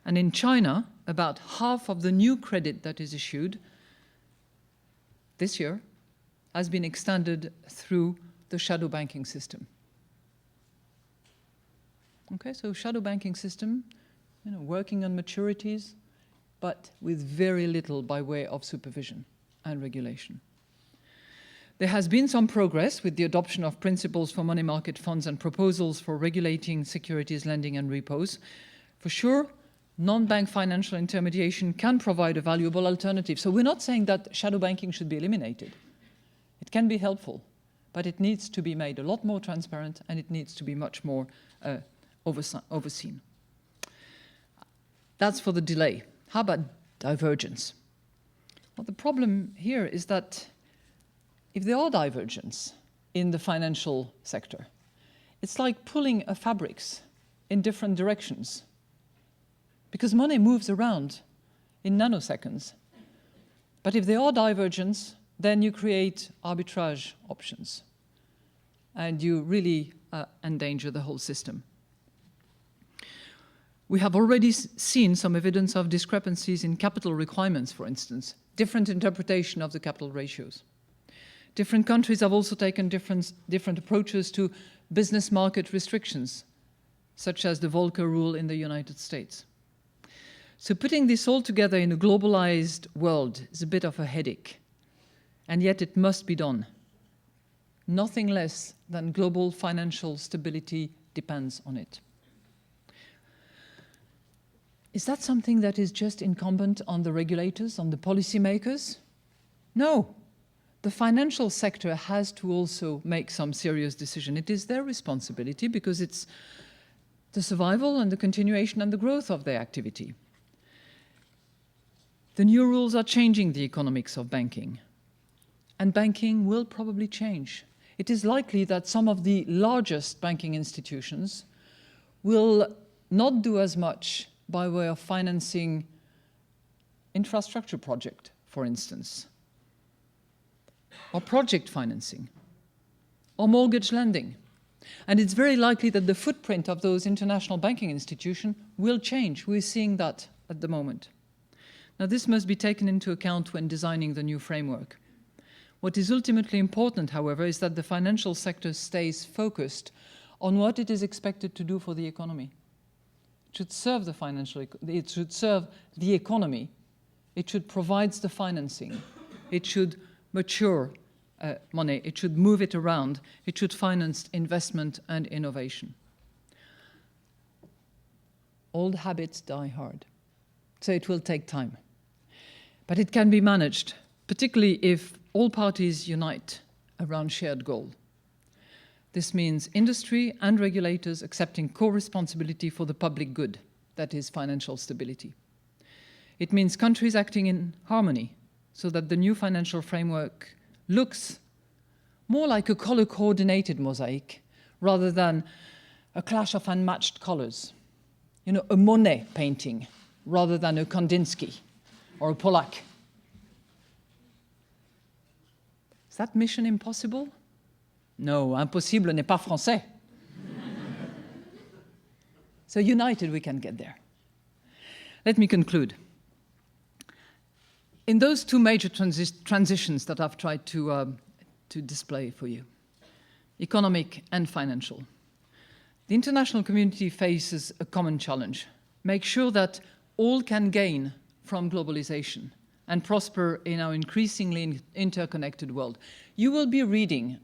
And in China, about half of the new credit that is issued this year has been extended through the shadow banking system. Okay, so shadow banking system, working on maturities, but with very little by way of supervision and regulation. There has been some progress with the adoption of principles for money market funds and proposals for regulating securities lending and repos. For sure, non-bank financial intermediation can provide a valuable alternative. So we're not saying that shadow banking should be eliminated. It can be helpful, but it needs to be made a lot more transparent, and it needs to be much more overseen. That's for the delay. How about divergence? Well, the problem here is that if there are divergence in the financial sector, it's like pulling a fabrics in different directions, because money moves around in nanoseconds. But if there are divergence, then you create arbitrage options, and you really endanger the whole system. We have already seen some evidence of discrepancies in capital requirements, for instance, different interpretation of the capital ratios. Different countries have also taken different approaches to business market restrictions, such as the Volcker rule in the United States. So putting this all together in a globalized world is a bit of a headache, and yet it must be done. Nothing less than global financial stability depends on it. Is that something that is just incumbent on the regulators, on the policymakers? No. The financial sector has to also make some serious decision. It is their responsibility because it's the survival and the continuation and the growth of their activity. The new rules are changing the economics of banking, and banking will probably change. It is likely that some of the largest banking institutions will not do as much by way of financing infrastructure project, for instance, or project financing, or mortgage lending. And it's very likely that the footprint of those international banking institutions will change. We're seeing that at the moment. Now, this must be taken into account when designing the new framework. What is ultimately important, however, is that the financial sector stays focused on what it is expected to do for the economy. It should serve it should serve the economy. It should provide the financing. It should mature money. It should move it around. It should finance investment and innovation. Old habits die hard, so it will take time. But it can be managed, particularly if all parties unite around shared goal. This means industry and regulators accepting co-responsibility for the public good, that is financial stability. It means countries acting in harmony so that the new financial framework looks more like a color-coordinated mosaic rather than a clash of unmatched colors. A Monet painting rather than a Kandinsky or a Polak. Is that mission impossible? No, impossible n'est pas français. So united we can get there. Let me conclude. In those two major transitions that I've tried to display for you, economic and financial, the international community faces a common challenge. Make sure that all can gain from globalization and prosper in our increasingly interconnected world. You will be reading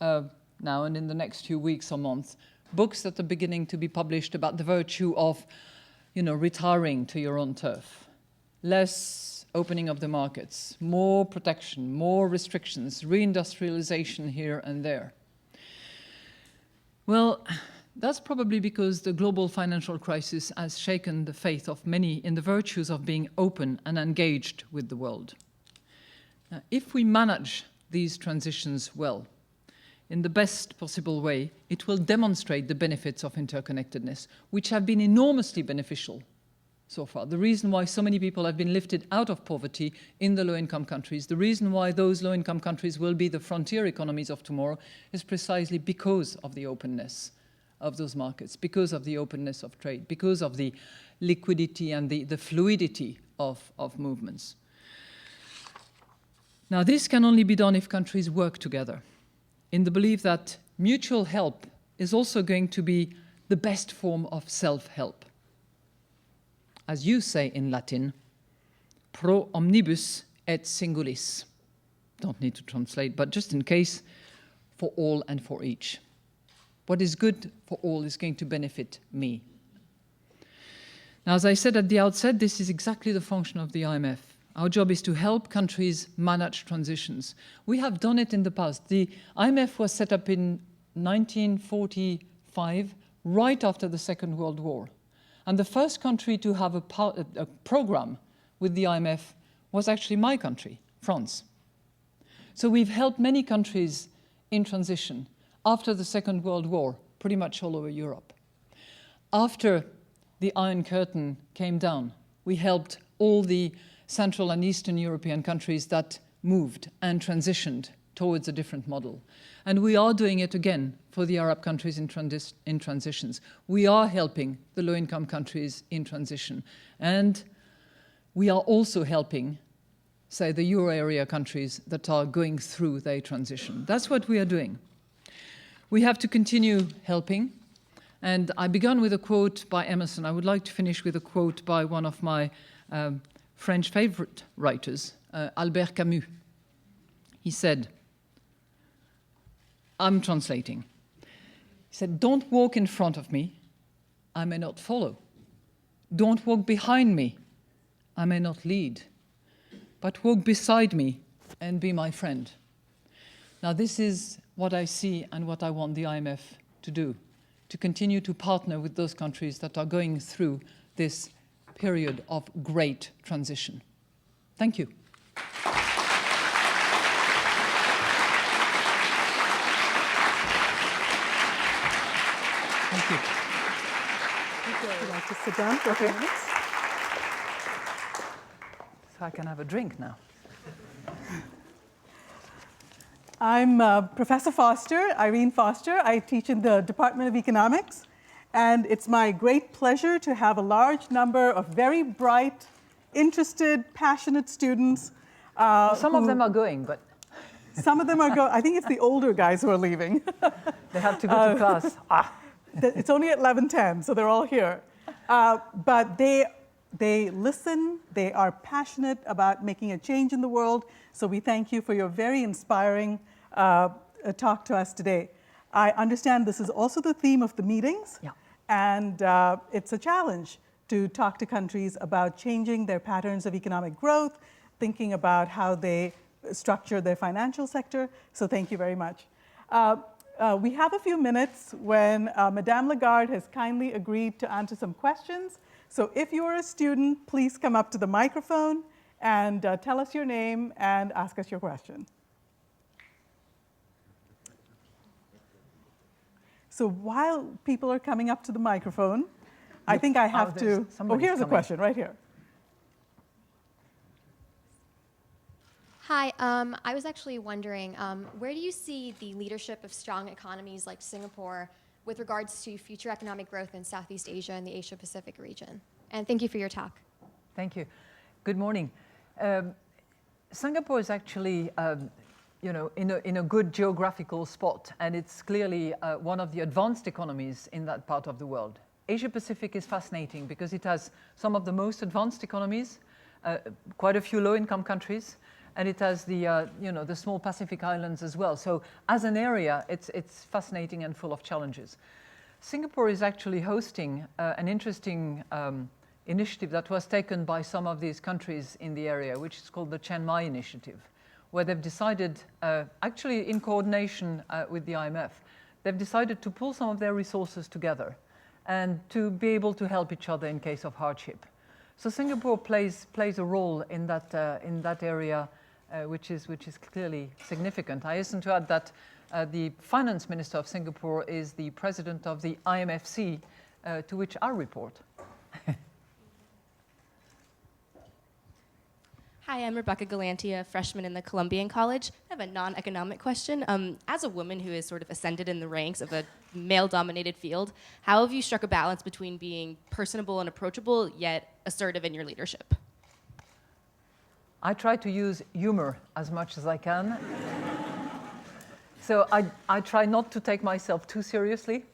now and in the next few weeks or months, books that are beginning to be published about the virtue of, retiring to your own turf. Less opening of the markets, more protection, more restrictions, reindustrialization here and there. Well, that's probably because the global financial crisis has shaken the faith of many in the virtues of being open and engaged with the world. Now, if we manage these transitions well, in the best possible way, it will demonstrate the benefits of interconnectedness, which have been enormously beneficial so far. The reason why so many people have been lifted out of poverty in the low-income countries, the reason why those low-income countries will be the frontier economies of tomorrow is precisely because of the openness of those markets, because of the openness of trade, because of the liquidity and the fluidity of movements. Now, this can only be done if countries work together, in the belief that mutual help is also going to be the best form of self-help. As you say in Latin, pro omnibus et singulis. Don't need to translate, but just in case, for all and for each. What is good for all is going to benefit me. Now, as I said at the outset, this is exactly the function of the IMF. Our job is to help countries manage transitions. We have done it in the past. The IMF was set up in 1945, right after the Second World War. And the first country to have a program with the IMF was actually my country, France. So we've helped many countries in transition after the Second World War, pretty much all over Europe. After the Iron Curtain came down, we helped all the Central and Eastern European countries that moved and transitioned towards a different model. And we are doing it again for the Arab countries in transitions. We are helping the low-income countries in transition. And we are also helping, say, the Euro area countries that are going through their transition. That's what we are doing. We have to continue helping. And I began with a quote by Emerson. I would like to finish with a quote by one of my French favorite writers, Albert Camus. He said, I'm translating. He said, don't walk in front of me, I may not follow. Don't walk behind me, I may not lead. But walk beside me and be my friend. Now, this is what I see and what I want the IMF to do, to continue to partner with those countries that are going through this period of great transition. Thank you. Thank you. Would you like to sit down for a few minutes? So I can have a drink now. I'm Professor Foster, Irene Foster. I teach in the Department of Economics. And it's my great pleasure to have a large number of very bright, interested, passionate students. Some of them are going, but... Some of them are going. I think it's the older guys who are leaving. They have to go to class. It's only at 11:10, so they're all here. But they listen. They are passionate about making a change in the world. So we thank you for your very inspiring talk to us today. I understand this is also the theme of the meetings. Yeah. And it's a challenge to talk to countries about changing their patterns of economic growth, thinking about how they structure their financial sector. So thank you very much. We have a few minutes when Madame Lagarde has kindly agreed to answer some questions. So if you're a student, please come up to the microphone and tell us your name and ask us your question. So while people are coming up to the microphone, I think I have to... Oh, here's a question right here. Hi, I was actually wondering, where do you see the leadership of strong economies like Singapore with regards to future economic growth in Southeast Asia and the Asia-Pacific region? And thank you for your talk. Thank you. Good morning. Singapore is actually, in a good geographical spot, and it's clearly one of the advanced economies in that part of the world. Asia-Pacific is fascinating because it has some of the most advanced economies, quite a few low-income countries, and it has the small Pacific islands as well. So as an area, it's fascinating and full of challenges. Singapore is actually hosting an interesting initiative that was taken by some of these countries in the area, which is called the Chiang Mai Initiative, where they've decided, actually in coordination with the IMF, they've decided to pull some of their resources together and to be able to help each other in case of hardship. So Singapore plays a role in that area, which is clearly significant. I hasten to add that the finance minister of Singapore is the president of the IMFC, to which I report. Hi, I'm Rebecca Galanti, a freshman in the Columbian College. I have a non-economic question. As a woman who has sort of ascended in the ranks of a male-dominated field, how have you struck a balance between being personable and approachable, yet assertive in your leadership? I try to use humor as much as I can. So I try not to take myself too seriously.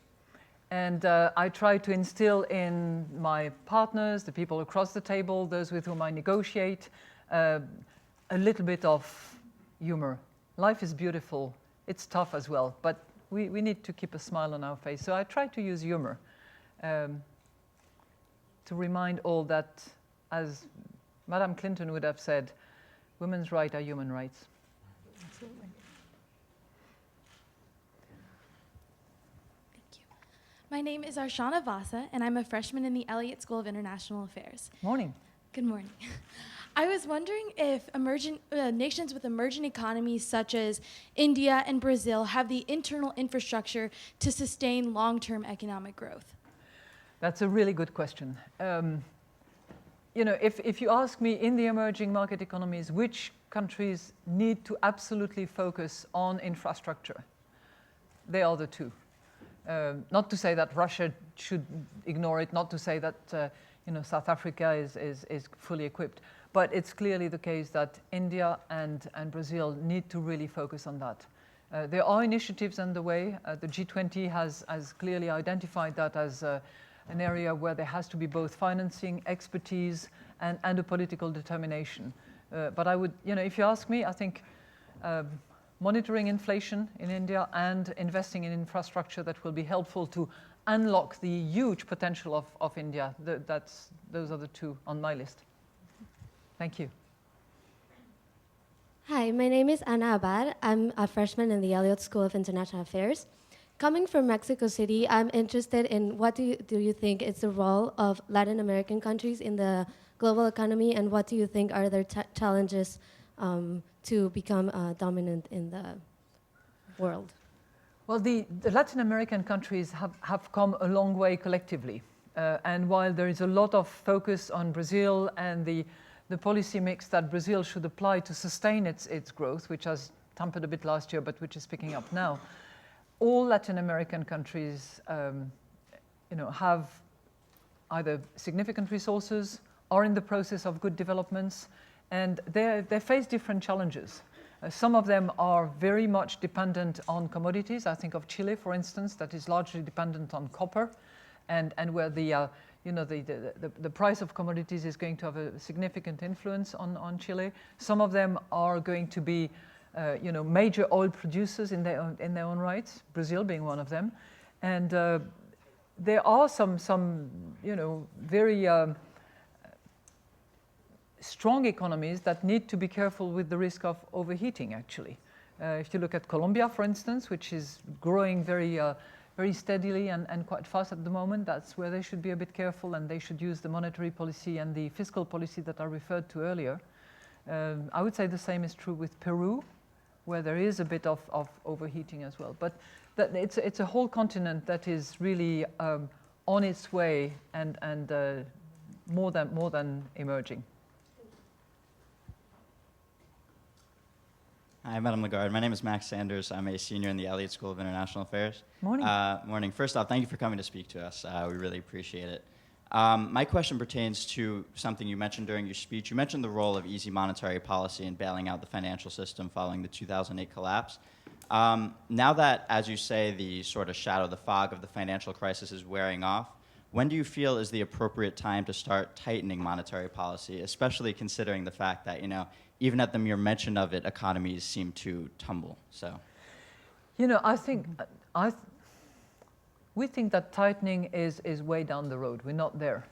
And I try to instill in my partners, the people across the table, those with whom I negotiate, a little bit of humor. Life is beautiful. It's tough as well, but we need to keep a smile on our face. So I try to use humor to remind all that, as Madam Clinton would have said, women's rights are human rights. Absolutely. My name is Arshana Vasa, and I'm a freshman in the Elliott School of International Affairs. Morning. Good morning. I was wondering if nations with emerging economies such as India and Brazil have the internal infrastructure to sustain long-term economic growth. That's a really good question. You know, if you ask me in the emerging market economies, which countries need to absolutely focus on infrastructure, they are the two. Not to say that Russia should ignore it, not to say that you know, South Africa is fully equipped, but it's clearly the case that India and Brazil need to really focus on that. There are initiatives underway. The G20 has clearly identified that as an area where there has to be both financing, expertise, and a political determination. But I would, you know, if you ask me, I think monitoring inflation in India and investing in infrastructure that will be helpful to unlock the huge potential of India. Those are the two on my list. Thank you. Hi, my name is Ana Abad. I'm a freshman in the Elliott School of International Affairs. Coming from Mexico City, I'm interested in what do you think is the role of Latin American countries in the global economy, and what do you think are their challenges to become dominant in the world? Well, the Latin American countries have come a long way collectively. And while there is a lot of focus on Brazil and the policy mix that Brazil should apply to sustain its growth, which has tampered a bit last year, but which is picking up now, all Latin American countries you know, have either significant resources, are in the process of good developments, and they face different challenges. Some of them are very much dependent on commodities. I think of Chile, for instance, that is largely dependent on copper, and where the you know, the price of commodities is going to have a significant influence on Chile. Some of them are going to be you know, major oil producers in their own rights, Brazil being one of them, and there are some you know, very strong economies that need to be careful with the risk of overheating, actually. If you look at Colombia, for instance, which is growing very steadily and quite fast at the moment, that's where they should be a bit careful, and they should use the monetary policy and the fiscal policy that I referred to earlier. I would say the same is true with Peru, where there is a bit of overheating as well. But it's a whole continent that is really on its way and more than emerging. Hi, Madam Lagarde. My name is Max Sanders. I'm a senior in the Elliott School of International Affairs. Morning. Morning. First off, thank you for coming to speak to us. We really appreciate it. My question pertains to something you mentioned during your speech. You mentioned the role of easy monetary policy in bailing out the financial system following the 2008 collapse. Now that, as you say, the sort of shadow, the fog of the financial crisis is wearing off, when do you feel is the appropriate time to start tightening monetary policy, especially considering the fact that, you know, even at the mere mention of it, economies seem to tumble? So, you know, I think we think that tightening is way down the road. We're not there.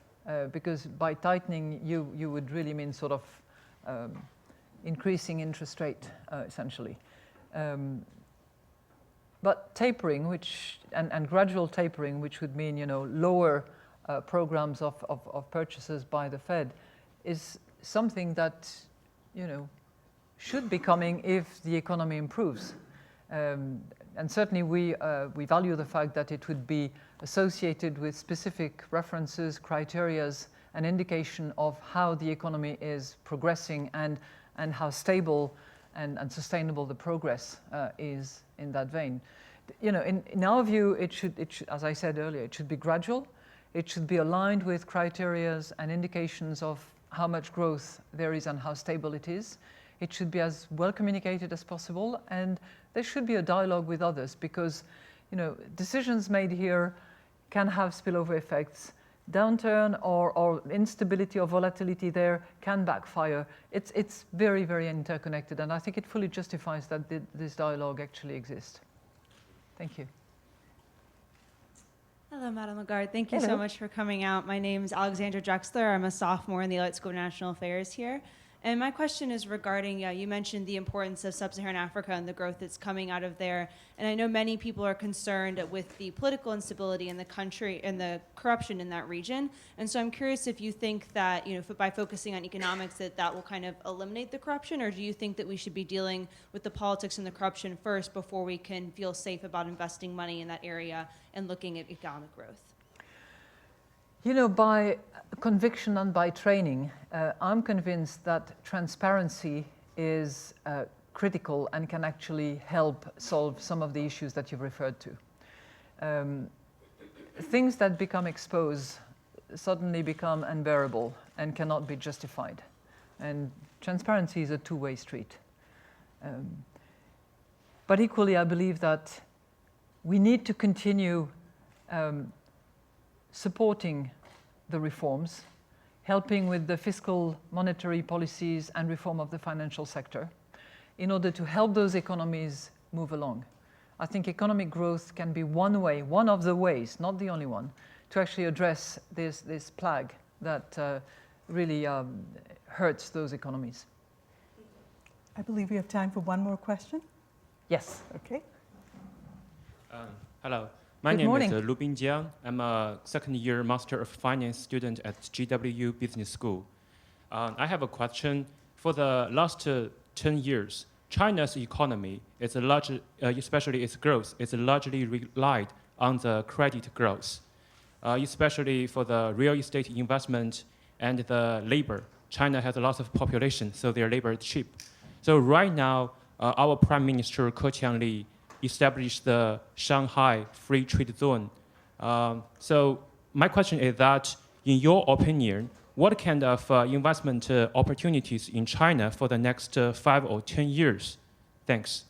because by tightening, you would really mean sort of increasing interest rate, essentially. But tapering, and gradual tapering, which would mean lower programs of purchases by the Fed, is something that should be coming if the economy improves. And certainly we value the fact that it would be associated with specific references, criterias, an indication of how the economy is progressing and how stable and sustainable the progress is in that vein. In our view, it should, as I said earlier, it should be gradual. It should be aligned with criterias and indications of how much growth there is and how stable it is. It should be as well communicated as possible, and there should be a dialogue with others, because decisions made here can have spillover effects. Downturn or instability or volatility there can backfire. It's very, very interconnected, and I think it fully justifies that this dialogue actually exists. Thank you. Hello, Madame Lagarde. Thank you Hello. so much for coming out. My name is Alexandra Drexler. I'm a sophomore in the Elliott School of International Affairs here. And my question is regarding, you mentioned the importance of sub-Saharan Africa and the growth that's coming out of there. And I know many people are concerned with the political instability in the country and the corruption in that region. And so I'm curious if you think that, by focusing on economics, that will kind of eliminate the corruption, or do you think that we should be dealing with the politics and the corruption first before we can feel safe about investing money in that area and looking at economic growth? By conviction and by training, I'm convinced that transparency is critical and can actually help solve some of the issues that you've referred to. Things that become exposed suddenly become unbearable and cannot be justified. And transparency is a two-way street. But equally, I believe that we need to continue supporting the reforms, helping with the fiscal monetary policies and reform of the financial sector in order to help those economies move along. I think economic growth can be one way, one of the ways, not the only one, to actually address this plague that really hurts those economies. I believe we have time for one more question. Yes. Okay. Hello. My Good name morning. is Lu Bingjiang. I'm a second-year Master of Finance student at GW Business School. I have a question. For the last 10 years, China's economy is especially its growth, is largely relied on the credit growth, especially for the real estate investment and the labor. China has a lot of population, so their labor is cheap. So right now, our Prime Minister Ke Qiangli established the Shanghai Free Trade Zone. So my question is that, in your opinion, what kind of investment opportunities in China for the next 5 or 10 years? Thanks.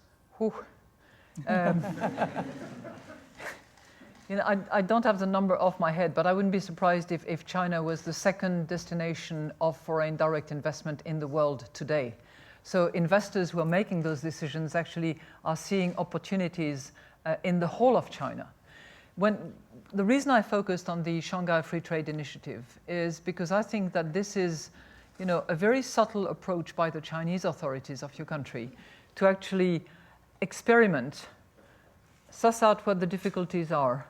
I don't have the number off my head, but I wouldn't be surprised if China was the second destination of foreign direct investment in the world today. So investors who are making those decisions actually are seeing opportunities in the whole of China. The reason I focused on the Shanghai Free Trade Initiative is because I think that this is, a very subtle approach by the Chinese authorities of your country to actually experiment, suss out what the difficulties are,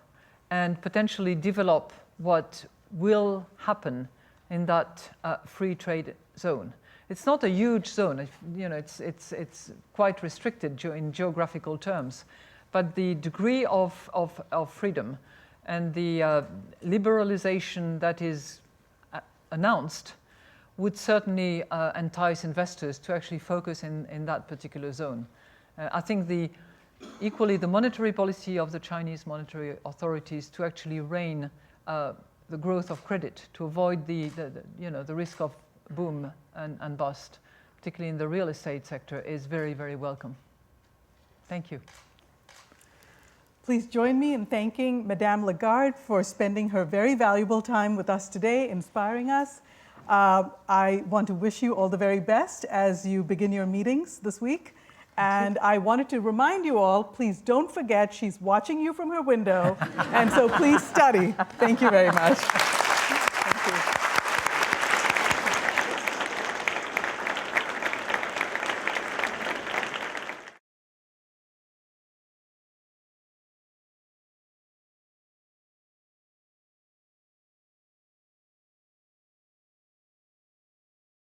and potentially develop what will happen in that free trade zone. It's not a huge zone, it's quite restricted in geographical terms, but the degree of freedom and the liberalization that is announced would certainly entice investors to actually focus in that particular zone. I think equally the monetary policy of the Chinese monetary authorities to actually rein the growth of credit, to avoid the risk of boom and bust, particularly in the real estate sector, is very, very welcome. Thank you. Please join me in thanking Madame Lagarde for spending her very valuable time with us today, inspiring us. I want to wish you all the very best as you begin your meetings this week. And I wanted to remind you all, please don't forget she's watching you from her window, and so please study. Thank you very much. Thank you.